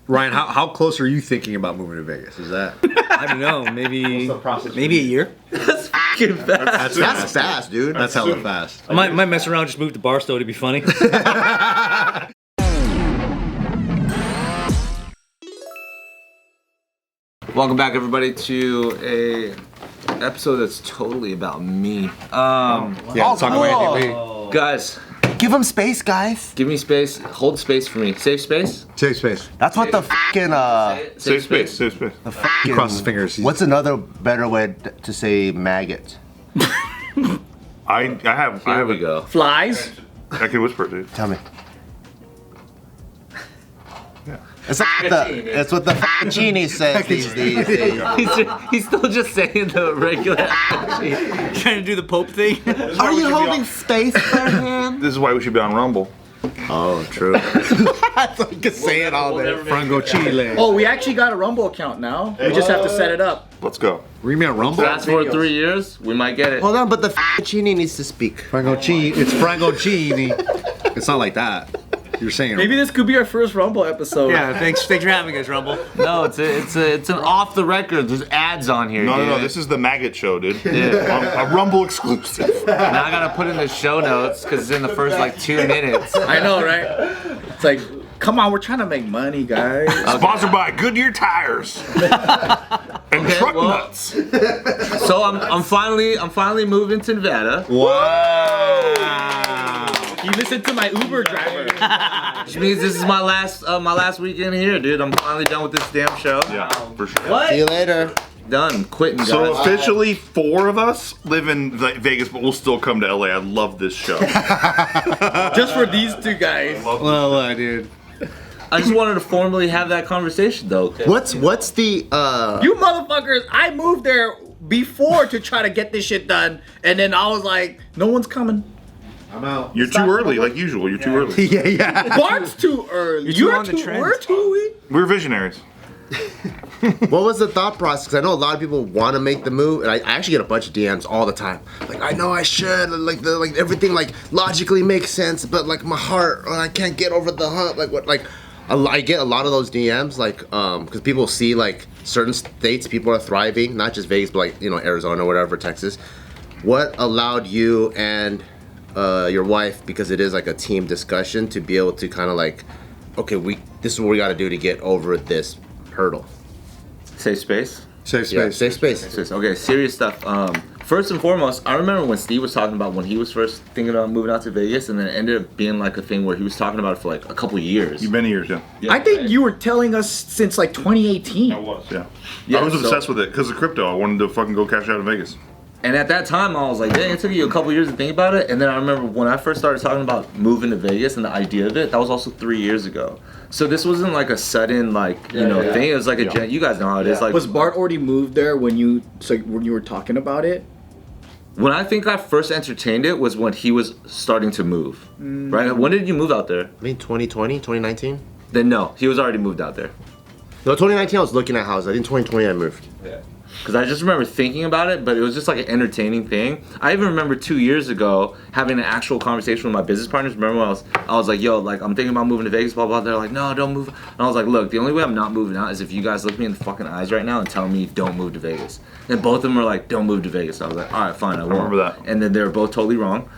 Ryan, how close are you thinking about moving to Vegas? Is that? I don't know. Maybe a year. That's fucking fast. That's fast, dude. That's hella fast. I might mess around, just move to Barstow to be funny. Welcome back, everybody, to a episode that's totally about me. Yeah, talk about Andy Lee. Guys, Give him space, guys. give me space. Hold space for me. Safe space. Safe space. That's what the fucking Safe space. Safe space. the fucking. Cross his fingers. What's another better way to say maggot? I have Here we go. Flies. I can whisper it, dude. Tell me. It's what the fucking genie says these days. He's still just saying the regular. Trying to do the Pope thing. Are you holding space for him? This is why we should be on Rumble. Oh, true. That's like you can say it all day. Frango Chile. Oh, we actually got a Rumble account now. We just have to set it up. Let's go. Read me a Rumble. Fast forward 3 years, we might get it. Hold on, but the fucking genie needs to speak. Frango Chile. It's Frango Chile. It's not like that. You're saying Maybe this could be our first Rumble episode. Yeah, thanks for having us, Rumble. No, it's an off the record. There's ads on here. No. dude. This is the maggot show, dude. Yeah. A Rumble exclusive. Now I gotta put in the show notes because it's in the first like 2 minutes. I know, right? It's like, come on, we're trying to make money, guys. Sponsored by Goodyear Tires and Truck well- Nuts. So I'm finally moving to Nevada. Wow. You listen to my Uber driver. Which means this is my last weekend here, dude. I'm finally done with this damn show. Yeah, for sure. See you later. Done. Quitting, guys. So officially, 4 of us live in Vegas, but we'll still come to LA. I love this show. Just for these two guys. Well, dude. I just wanted to formally have that conversation, though. What's the You motherfuckers, I moved there before to try to get this shit done, and then I was like, no one's coming. I'm out. You're too early, like usual. You're too early. yeah. Bart's too early. You're too on the trend. We're too. We're visionaries. What was the thought process? Because I know a lot of people want to make the move, and I actually get a bunch of DMs all the time. Like, I know I should, like everything like logically makes sense, but like my heart, I can't get over the hump. Like what? Like I get a lot of those DMs, like because people see like certain states people are thriving, not just Vegas, but like Arizona, whatever, Texas. What allowed you and your wife, because it is like a team discussion, to be able to kind of like, okay, this is what we got to do to get over this hurdle. Safe space. Safe space. Yeah, safe space. Okay, serious stuff. First and foremost, I remember when Steve was talking about when he was first thinking about moving out to Vegas, and then it ended up being like a thing where he was talking about it for like a couple of years. Many years, yeah. I think you were telling us since like 2018. I was, yeah. Yeah, I was so- obsessed with it because of crypto. I wanted to fucking go cash out in Vegas. And at that time, I was like, dang, it took you a couple years to think about it. And then I remember when I first started talking about moving to Vegas and the idea of it, that was also 3 years ago. So this wasn't like a sudden, thing. It was like you guys know how it is. Like, Was Bart already moved there when you were talking about it? when I think I first entertained it was when he was starting to move. Right? When did you move out there? I mean, 2020, 2019. Then no, he was already moved out there. No, 2019 I was looking at houses. I think 2020 I moved. Because I just remember thinking about it, but it was just like an entertaining thing. I even remember 2 years ago having an actual conversation with my business partners. Remember when I was like, yo, like I'm thinking about moving to Vegas, blah, blah. They're like, no, don't move. And I was like, look, the only way I'm not moving out is if you guys look me in the fucking eyes right now and tell me don't move to Vegas. And both of them were like, don't move to Vegas. I was like, all right, fine, I won't. remember that. And then they were both totally wrong.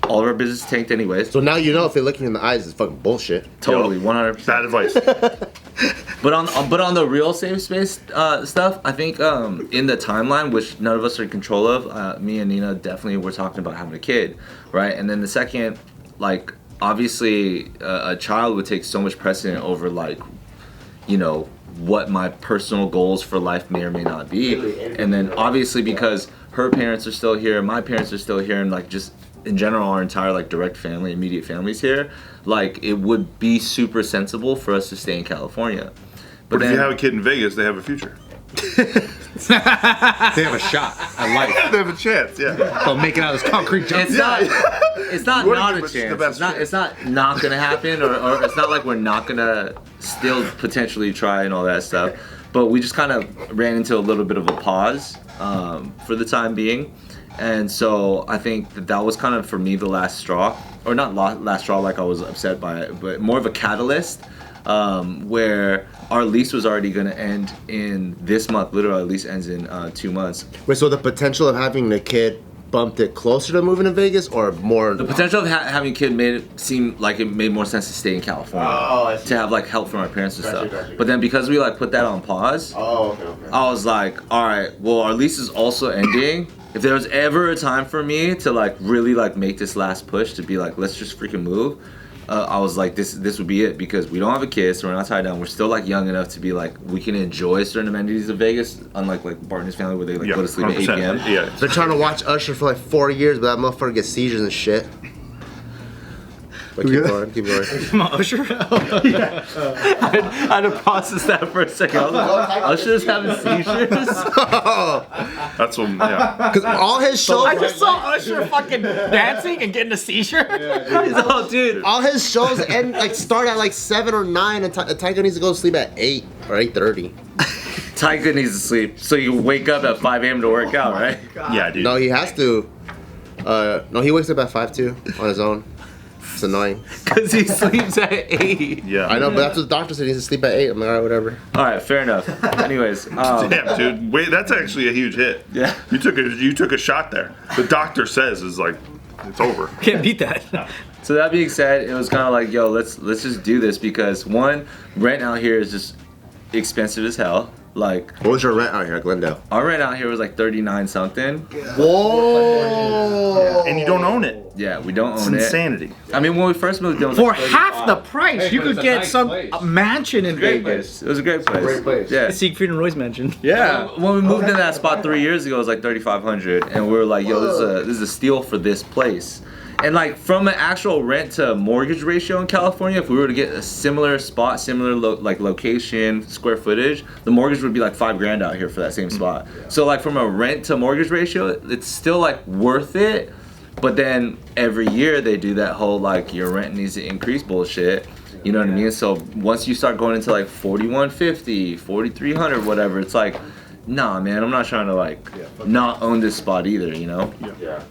All of our business tanked anyways. So now you know if they're looking in the eyes, it's fucking bullshit. Totally, 100%. Bad advice. But on the real safe space stuff, I think in the timeline, which none of us are in control of, me and Nina definitely were talking about having a kid, right? And then the second, like, obviously a child would take so much precedent over, like, what my personal goals for life may or may not be. And then obviously because her parents are still here, my parents are still here, and like just in general our entire like direct family, immediate families here, like it would be super sensible for us to stay in California. But then, if you have a kid in Vegas, they have a future. They have a shot at life. They have a chance, yeah. So making out this concrete jump. it's not You wanna not a give us the chance. best It's not gonna happen, or it's not like we're not gonna still potentially try and all that stuff. But we just kind of ran into a little bit of a pause for the time being. And so I think that was kind of for me the last straw, or not last straw like I was upset by it, but more of a catalyst where our lease was already going to end in this month. Literally, our lease ends in 2 months. Wait, so the potential of having the kid bumped it closer to moving to Vegas or more? The potential of having a kid made it seem like it made more sense to stay in California. I see. To have like help from our parents and Gotcha, stuff. gotcha. But then because we like put that on pause, Okay. I was like, all right, well, our lease is also ending. If there was ever a time for me to like really like make this last push to be like, let's just freaking move, I was like, this would be it, because we don't have a kid, so we're not tied down. We're still like young enough to be like, we can enjoy certain amenities of Vegas, unlike like Bart and his family where they like go to sleep at 8 p.m. Yeah. They're trying to watch Usher for like 4 years, but that motherfucker gets seizures and shit. But keep going. Come on, Usher. I had to process that for a second. I was like, Usher's having seizures? That's what. Yeah. Because all his shows, I just saw Usher fucking dancing and getting a seizure. Oh, dude. all his shows end like start at like 7 or 9, and Tyga needs to go to sleep at 8 or 8:30. Tyga needs to sleep, so you wake up at 5 a.m. to work out, right? Yeah, dude. No, he has to. No, he wakes up at 5 too on his own. It's annoying. Because he sleeps at 8. Yeah. I know, but that's what the doctor said. He needs to sleep at 8. I'm like, all right, whatever. All right, fair enough. Anyways, Damn, dude. Wait, that's actually a huge hit. Yeah. You took a shot there. The doctor says is like, it's over. Can't beat that. so that being said, it was kind of like, yo, let's just do this, because one, rent out here is just expensive as hell. Like, What was your rent out here at Glendale? our rent out here was like 39 something. Whoa! And you don't own it. Yeah, we don't It's own it. insanity. I mean, when we first moved, it was For like 35. half the price, you could get some a mansion in Great Vegas. place. It was a great place. Great place. Yeah. Siegfried and Roy's mansion. Yeah. When we moved in that spot 3 years ago, it was like 3,500, and we were like, "Yo, this is a steal for this place." And like from an actual rent to mortgage ratio in California, if we were to get a similar spot, similar location, square footage, the mortgage would be like $5,000 out here for that same spot. So like from a rent to mortgage ratio, it's still like worth it. But then every year they do that whole like your rent needs to increase bullshit. You know what I mean? So once you start going into like 4,150, 4,300, whatever, it's like, nah, man, I'm not trying to like not own this spot either, you know? Yeah.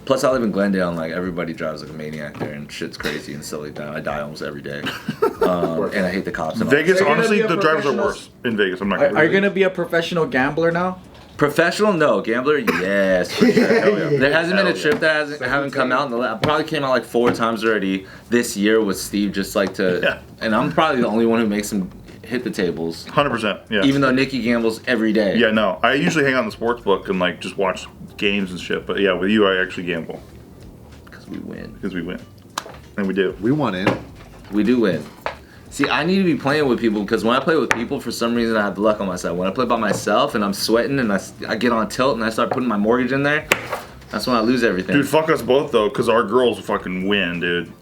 Plus, I live in Glendale, and like everybody drives like a maniac there, and shit's crazy and stuff like that. I die almost every day, and I hate the cops. And all. Vegas, You're gonna honestly, be a the drivers are professional- worse in Vegas. I'm not gonna. Are you gonna be a professional gambler now? Professional? No. Gambler? Yes. For sure. Hell yeah. There hasn't been a Hell trip that haven't come out. I probably came out like 4 times already this year with Steve, just like to. Yeah. And I'm probably the only one who makes him hit the tables, 100%. Yeah. even though Nikki gambles every day. Yeah, no. I usually hang out in the sports book and like just watch games and shit. But yeah, with you, I actually gamble Because we win. because we win, and we do. We want in. We do win. See, I need to be playing with people, because when I play with people, for some reason I have the luck on my side. When I play by myself and I'm sweating and I get on tilt and I start putting my mortgage in there, that's when I lose everything. Dude, fuck us both though, because our girls fucking win, dude.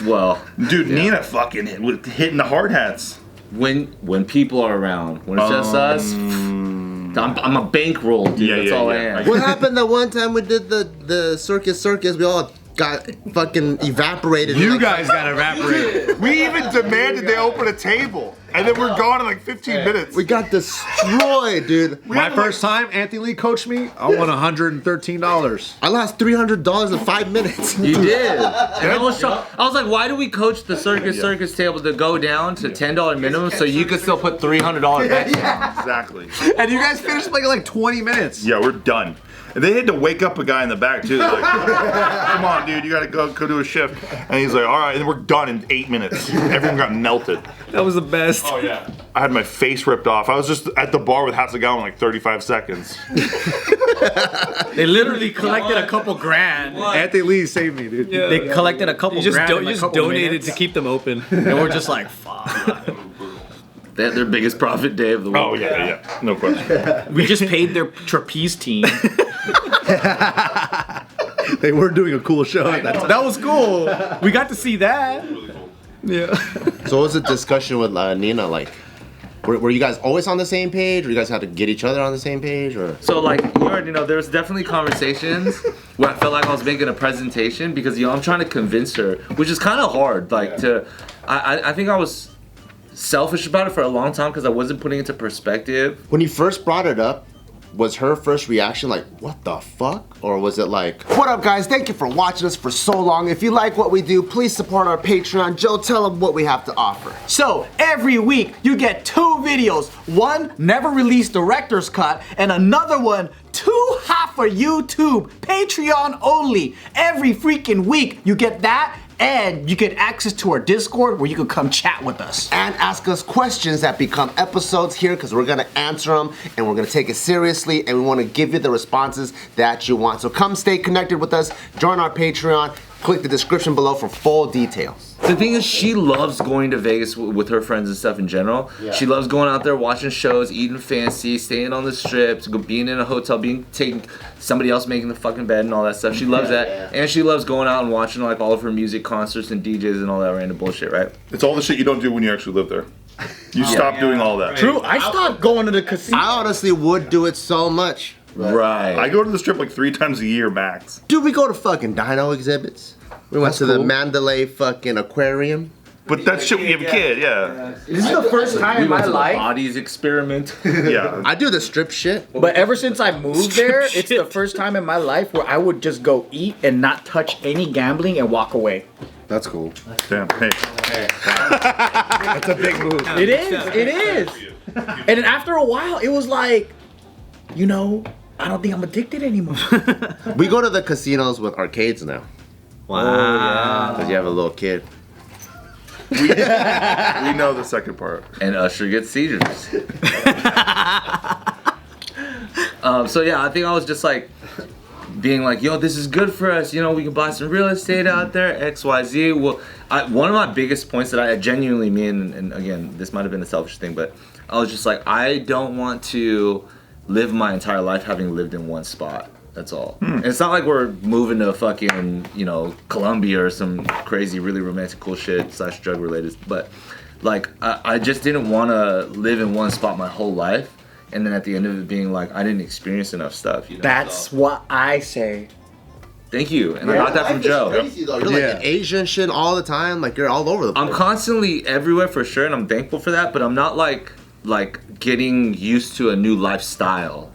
Well, Dude, Nina fucking hitting the hard hats. when people are around, when it's just us, I'm a bankroll, dude. Yeah, that's yeah, all yeah. I am. What happened that one time we did the circus? We all got fucking evaporated. You Like, guys got evaporated. We even demanded they open a table, and then we're gone in like 15 minutes. we got destroyed, dude. My first time, Anthony Lee coached me. I won $113. I lost $300 in 5 minutes. You did. And I was like, why do we coach the circus table to go down to $10 minimum so you could still put $300 bets down? Exactly. And you guys finished like 20 minutes. Yeah, we're done. And they had to wake up a guy in the back too. They're like, come on, dude, you gotta go do a shift. And he's like, all right, and we're done in 8 minutes. Everyone got melted. That was the best. Oh yeah. I had my face ripped off. I was just at the bar with Hasegawa in like 35 seconds. They literally collected a couple grand. Anthony Lee saved me, dude. Yeah. They collected a couple You just, grand. do- in you a just couple donated minutes. to keep them open. And we're just like, fuck. They had their biggest profit day of the week. Oh yeah, no question. We just paid their trapeze team. They were doing a cool show at that time. That was cool. We got to see that. Yeah. So what was the discussion with Nina like? Were you guys always on the same page, or you guys had to get each other on the same page, or? So like you already know, there was definitely conversations where I felt like I was making a presentation because I'm trying to convince her, which is kind of hard. Like I think I was selfish about it for a long time because I wasn't putting it into perspective. When you first brought it up, was her first reaction like, what the fuck? Or was it like, what up guys, thank you for watching us for so long. If you like what we do, please support our Patreon. Joe, tell them what we have to offer. So every week you get 2 videos. One never released director's cut and another one 2 hot for YouTube, Patreon only. Every freaking week you get that. And you get access to our Discord where you can come chat with us. And ask us questions that become episodes here because we're gonna answer them and we're gonna take it seriously and we wanna give you the responses that you want. So come stay connected with us, join our Patreon, click the description below for full details. The thing is, she loves going to Vegas with her friends and stuff in general. She loves going out there, watching shows, eating fancy, staying on the strips, being in a hotel, taking somebody else making the fucking bed and all that stuff. She loves that, and she loves going out and watching like all of her music concerts and DJs and all that random bullshit, right? It's all the shit you don't do when you actually live there. You stop doing all that. True, I stopped going to the casino. I honestly would do it so much. Right. I go to the strip like 3 times a year max. Dude, we go to fucking dino exhibits. We went to the Mandalay fucking aquarium. But that's shit when you have a kid, yeah. This is the first time in my life. Bodies experiment. Yeah. I do the strip shit. But ever since I moved there, it's the first time in my life where I would just go eat and not touch any gambling and walk away. That's cool. Damn, hey. That's a big move. It is. And then after a while, it was like, you know, I don't think I'm addicted anymore. We go to the casinos with arcades now. Wow. Because you have a little kid. We know the second part. And Usher gets seizures. So yeah, I think I was just like being like, yo, this is good for us. You know, we can buy some real estate out there, XYZ. Well, one of my biggest points that I genuinely mean, and again, this might have been a selfish thing, but I was just like, I don't want to live my entire life having lived in one spot. That's all. And it's not like we're moving to fucking, you know, Colombia or some crazy, really romantic cool shit / drug related. But like, I just didn't want to live in one spot my whole life. And then at the end of it being like, I didn't experience enough stuff. You know? That's what I say. Thank you. And I got that from Joe. Crazy, though. You're like in Asia and shit all the time. Like you're all over the place. I'm constantly everywhere for sure, and I'm thankful for that. But I'm not like getting used to a new lifestyle.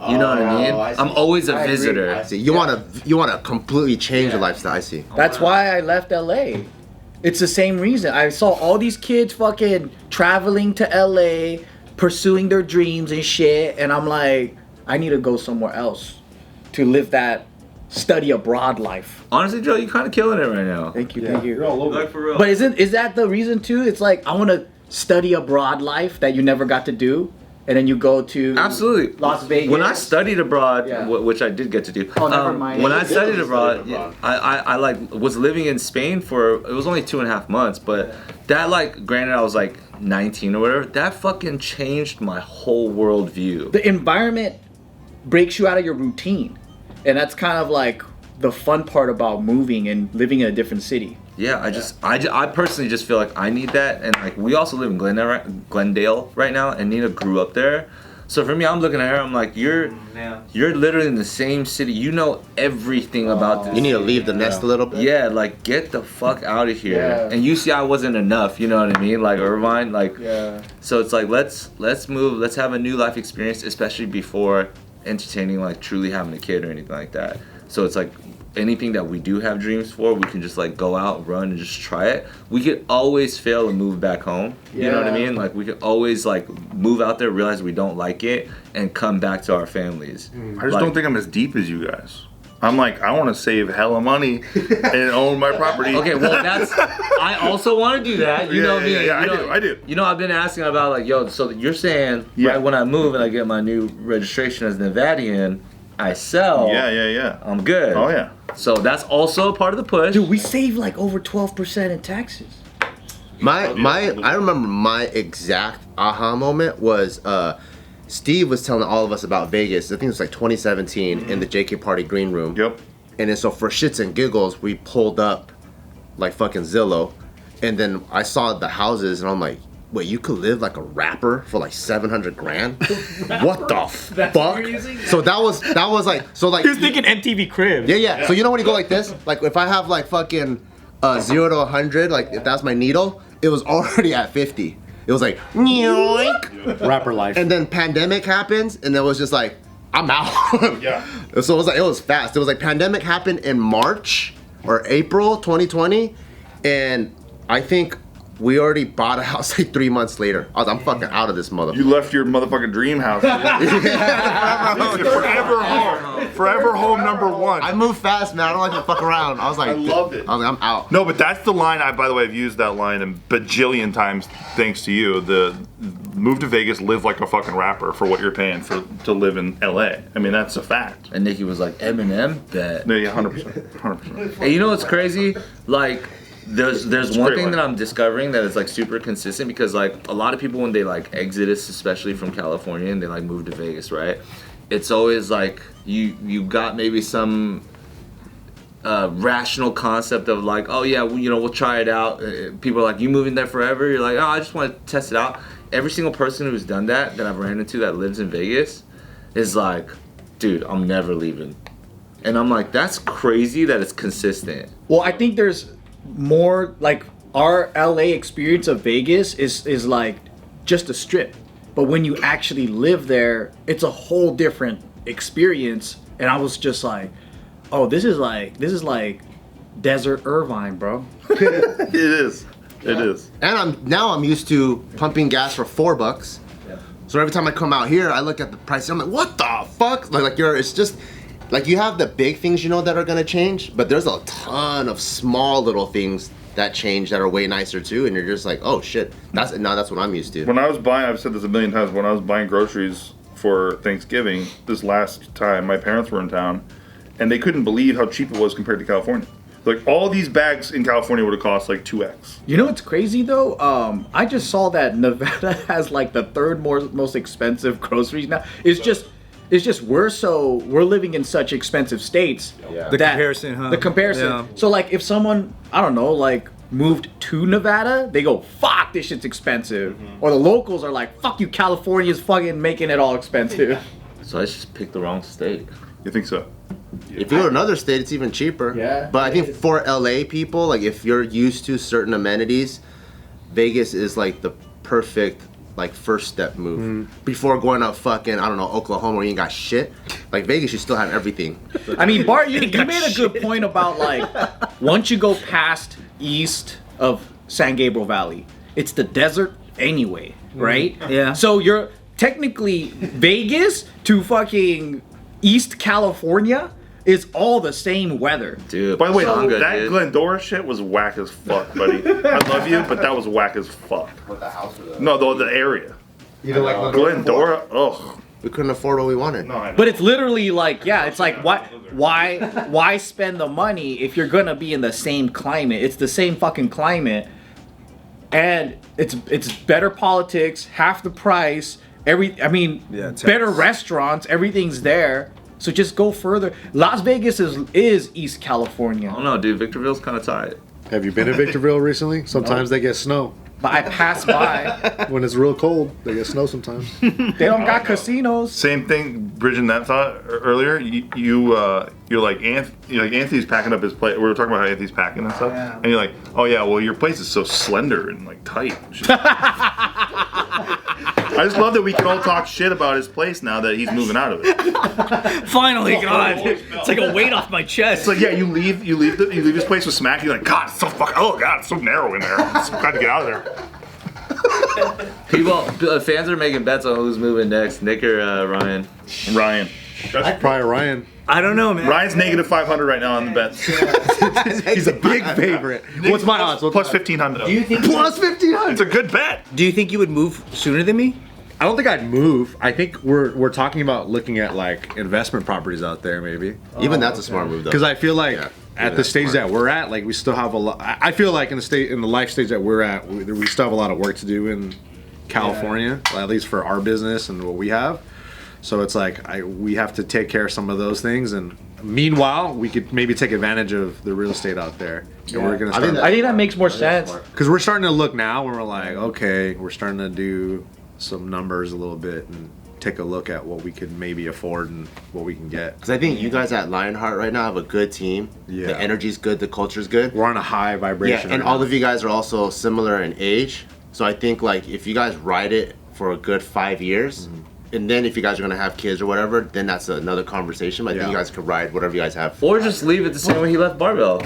You know what I mean? I'm always a visitor. I see. You wanna completely change your lifestyle. I see. That's why I left LA. It's the same reason. I saw all these kids fucking traveling to LA, pursuing their dreams and shit, and I'm like, I need to go somewhere else to live that study abroad life. Honestly, Joe, you're kind of killing it right now. Thank you, thank you. Like for real. But is that the reason too? It's like I want to study abroad life that you never got to do, and then you go to Absolutely. Las Vegas. When I studied abroad, Yeah. which I did get to do. Oh, never mind. When Yeah, I you studied did abroad, study abroad. I like was living in Spain for it was only 2.5 months, but that like granted I was like 19 or whatever. That fucking changed my whole worldview. The environment breaks you out of your routine, and that's kind of like the fun part about moving and living in a different city. Yeah, I personally just feel like I need that, and like we also live in Glendale right now, and Nina grew up there. So for me, I'm looking at her, I'm like, you're literally in the same city. You know everything about this. You need to leave the nest a little bit. Yeah, like get the fuck out of here. Yeah. And UCI wasn't enough, you know what I mean? Like Irvine, like Yeah. So it's like let's move, let's have a new life experience, especially before entertaining like truly having a kid or anything like that. So it's like anything that we do have dreams for, we can just like go out, run, and just try it. We could always fail and move back home. You know what I Yeah. mean? Like we could always like move out there, realize we don't like it, and come back to our families. I just don't think I'm as deep as you guys. I'm like, I want to save hella money and own my property. Okay, well that's. I also want to do that. You know me. I do. You know, I've been asking about like, yo. So you're saying Yeah. right when I move and I get my new registration as Nevadian, I sell. Yeah. I'm good. Oh yeah. So that's also a part of the push. Dude, we save like over 12% in taxes. I remember my exact aha moment was Steve was telling all of us about Vegas. I think it was like 2017 in the JK Party green room. Yep. And then so for shits and giggles, we pulled up like fucking Zillow, and then I saw the houses, and I'm like, wait, you could live like a rapper for like 700 grand? What the fuck? So that was like, so like. He was thinking MTV Cribs. Yeah. So you know when you go like this, like if I have like fucking 0 to 100, like if that's my needle, it was already at 50. It was like, Rapper life. and then pandemic happens, and it was just like, I'm out. Yeah. So it was fast. It was like pandemic happened in March or April 2020, and I think we already bought a house like 3 months later. I'm fucking out of this motherfucker. You left your motherfucking dream house. Forever home. Forever home number one. I move fast, man. I don't like to fuck around. I was like, I loved it. I was like, I'm out. No, but that's the line. By the way, I've used that line a bajillion times thanks to you. The move to Vegas, live like a fucking rapper for what you're paying to live in LA. I mean, that's a fact. And Nikki was like, Eminem, bet. No, yeah, 100%. 100%. And you know what's crazy? Like, there's one great thing line. that I'm discovering that is like super consistent, because like a lot of people when they like exit us, especially from California, and they like move to Vegas, right? It's always like you got maybe some rational concept of like, oh yeah, we'll try it out. People are like, you moving there forever? You're like, oh, I just want to test it out. Every single person who's done that I've ran into that lives in Vegas is like, dude, I'm never leaving. And I'm like, that's crazy that it's consistent. Well, I think there's more like our LA experience of Vegas is like just a strip, but when you actually live there, it's a whole different experience. And I was just like, oh, this is like desert Irvine, bro. It is. It is. And I'm used to pumping gas for $4. Yeah. So every time I come out here, I look at the price. And I'm like, what the fuck? It's just like you have the big things that are gonna change, but there's a ton of small little things that change that are way nicer too. And you're just like, oh shit, that's what I'm used to. When I was buying, I've said this a million times. When I was buying groceries for Thanksgiving this last time, my parents were in town, and they couldn't believe how cheap it was compared to California. Like all these bags in California would have cost like 2x. You know what's crazy though? I just saw that Nevada has like the third most expensive groceries now. It's just we're living in such expensive states. Yeah. The comparison, huh? The comparison. Yeah. So like if someone, I don't know, like moved to Nevada, they go, fuck, this shit's expensive. Or the locals are like, fuck you, California's fucking making it all expensive. So I just picked the wrong state. You think so? If you go to another state, it's even cheaper. Yeah, But I it think is. for LA people, like if you're used to certain amenities, Vegas is like the perfect like first step move. Before going up fucking, I don't know, Oklahoma where you ain't got shit. Like Vegas, you still have everything. I mean, Bart, you made a good point about like once you go past east of San Gabriel Valley, it's the desert anyway, right? Yeah. So you're technically Vegas to fucking East California is all the same weather. Dude, By the way, Tonga, that dude. Glendora shit was whack as fuck, buddy. I love you, but that was whack as fuck. With the house or the... No, the area. You know, like Glendora, ugh. we couldn't afford what we wanted. No, I know. But it's literally like, yeah, it's like why spend the money if you're gonna be in the same climate? It's the same fucking climate, and it's better politics, half the price. Better restaurants, everything's there. So just go further. Las Vegas is East California. I don't know, dude. Victorville's kind of tight. Have you been in Victorville recently? Sometimes they get snow. But I pass by. When it's real cold, they get snow sometimes. They don't got casinos. Same thing, bridging that thought earlier. You're like Anthony's packing up his place. We were talking about how Anthony's packing and stuff, and you're like, oh yeah, well your place is so slender and like tight. I just love that we can all talk shit about his place now that he's moving out of it. Finally, God, it's like a weight off my chest. It's like, yeah, you leave his place with smack. You're like, God, it's so fucking. Oh God, it's so narrow in there. I'm so glad to get out of there. Fans are making bets on who's moving next, Nick or Ryan. Ryan. Probably Ryan. I don't know, man. Ryan's negative 500 right now on the bets. He's a big favorite. What's my odds? Plus 1500. Do you think? Plus 1,500. It's a good bet. Do you think you would move sooner than me? I don't think I'd move. I think we're talking about looking at like investment properties out there, maybe. Even that's a smart move though. Because I feel like Yeah. at the stage that we're at, like we still have a lot. I feel like in the life stage that we're at, we still have a lot of work to do in California, at least for our business and what we have. So it's like we have to take care of some of those things, and meanwhile, we could maybe take advantage of the real estate out there. And we're gonna I think start I think that makes more sense. because we're starting to look now, where we're like, okay, we're starting to do some numbers a little bit and take a look at what we could maybe afford and what we can get. Because I think you guys at Lionheart right now have a good team. Yeah. The energy's good, the culture's good. We're on a high vibration. Yeah, and right all now. of you guys are also similar in age. So I think like if you guys ride it for a good 5 years, and then if you guys are gonna have kids or whatever, then that's another conversation. I think Yeah. you guys could ride whatever you guys have. Or just leave it the same way he left Barbell.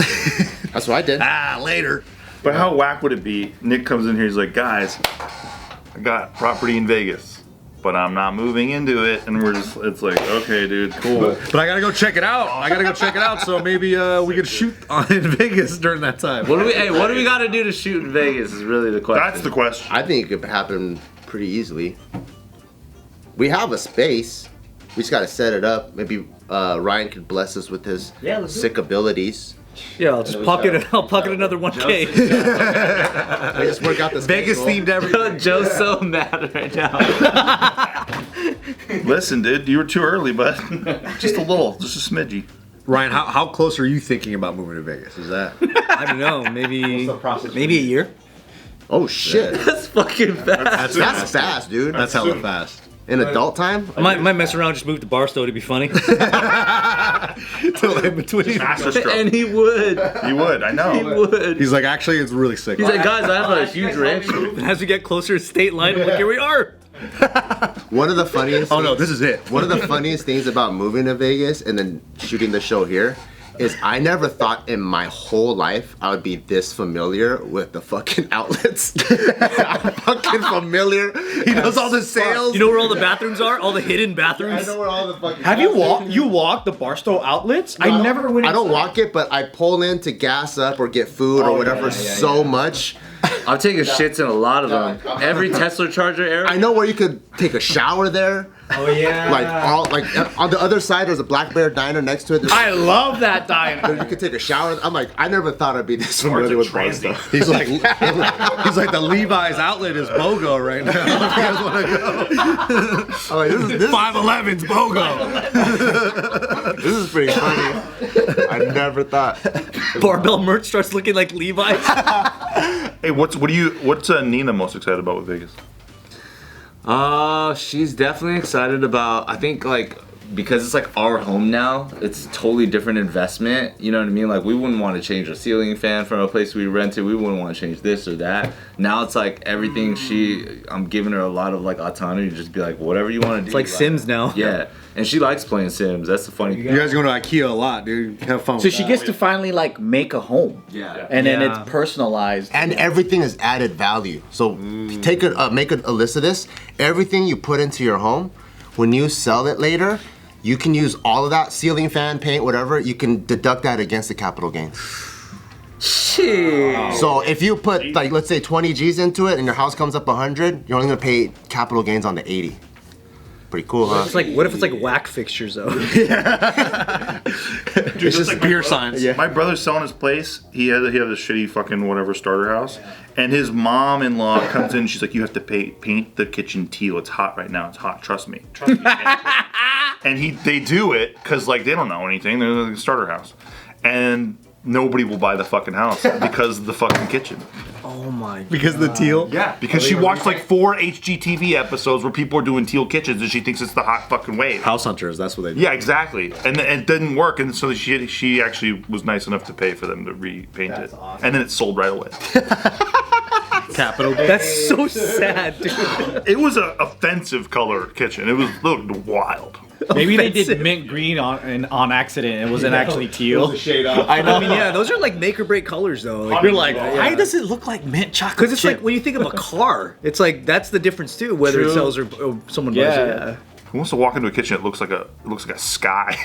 That's what I did. Later. But how whack would it be? Nick comes in here, he's like, guys, I got property in Vegas, but I'm not moving into it. And we're just, it's like, okay, dude, cool. But I gotta go check it out. So maybe we could shoot in Vegas during that time. What do we got to do to shoot in Vegas? Is really the question. That's the question. I think it could happen pretty easily. We have a space. We just gotta set it up. Maybe Ryan could bless us with his sick abilities. Yeah, I'll just pocket another 1K. I just work out the Vegas themed everything. Joe's so mad right now. Listen, dude, you were too early, but just a little, just a smidgy. Ryan, how close are you thinking about moving to Vegas? Is that? I don't know, maybe a year. Oh shit, That's fucking fast. that's fast, dude. That's hella fast. In adult time. I might mess around, just move to Barstow to be funny. Master stroke. And he would. You would, I know. He would. He's like, actually, it's really sick. He's like, guys, I have a huge ranch. As we get closer to state line, look, here we are. One of the funniest. Oh no, this is it. One of the funniest things about moving to Vegas and then shooting the show here is I never thought in my whole life I would be this familiar with the fucking outlets. I'm fucking familiar. He knows all the sales. You know where all the bathrooms are? All the hidden I bathrooms? know where all the fucking. Have you walked the Barstow outlets? I never went. I don't walk it, but I pull in to gas up or get food or whatever so much. I've taken shits in a lot of them. Every Tesla charger area. I know where you could take a shower there. Oh yeah. Like on the other side, there's a Black Bear Diner next to it. I love that diner. You could take a shower. I'm like, I never thought I'd be this familiar with Barstow. He's like, the Levi's outlet is BOGO right now. If you guys want to go. I'm like, this 511's BOGO. is pretty funny. I never thought. Barbell merch starts looking like Levi's. Hey, what's Nina most excited about with Vegas? She's definitely excited about, I think, like, because it's like our home now, it's a totally different investment. You know what I mean? Like, we wouldn't want to change our ceiling fan from a place we rented. We wouldn't want to change this or that. Now it's like everything I'm giving her a lot of like autonomy to just be like, whatever you want to do. It's like Sims now. Yeah. And she likes playing Sims. That's the funny thing. You guys go to IKEA a lot, dude. Have fun. So she gets to finally like make a home. Yeah. And then Yeah. it's personalized. And everything is added value. So make a list of this. Everything you put into your home, when you sell it later, you can use all of that ceiling fan, paint, whatever. You can deduct that against the capital gains. Shit. So if you put like let's say 20 G's into it and your house comes up 100, you're only gonna pay capital gains on the 80. Pretty cool, huh? It's like, what if it's like whack fixtures though? It's just beer signs. My brother's selling his place. He had a shitty fucking whatever starter house, and his mom-in-law comes in. She's like, "You have to paint the kitchen teal. It's hot right now. It's hot. Trust me." And they do it because like they don't know anything. They're like a starter house, and nobody will buy the fucking house because of the fucking kitchen. Oh my. Because the teal. Yeah, because she watched like 4 HGTV episodes where people are doing teal kitchens, and she thinks it's the hot fucking wave. House hunters. That's what they do. Yeah, exactly. And it didn't work, and so she actually was nice enough to pay for them to repaint it. Awesome. And then it sold right away. Capital. That's so sad, dude. It was an offensive color kitchen. It looked wild. Maybe they did mint green on accident. It wasn't actually teal. Shade off. I mean, yeah, those are like make or break colors though. Like, You're like, why does it look like mint chocolate? because it's chip? like when you think of a car, it's like that's the difference too. Whether it True. sells or someone buys it. Yeah. Who wants to walk into a kitchen that looks like a sky?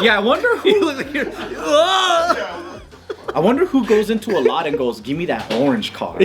Yeah, I wonder You who. look like you're- Oh! I wonder who goes into a lot and goes, "Give me that orange car."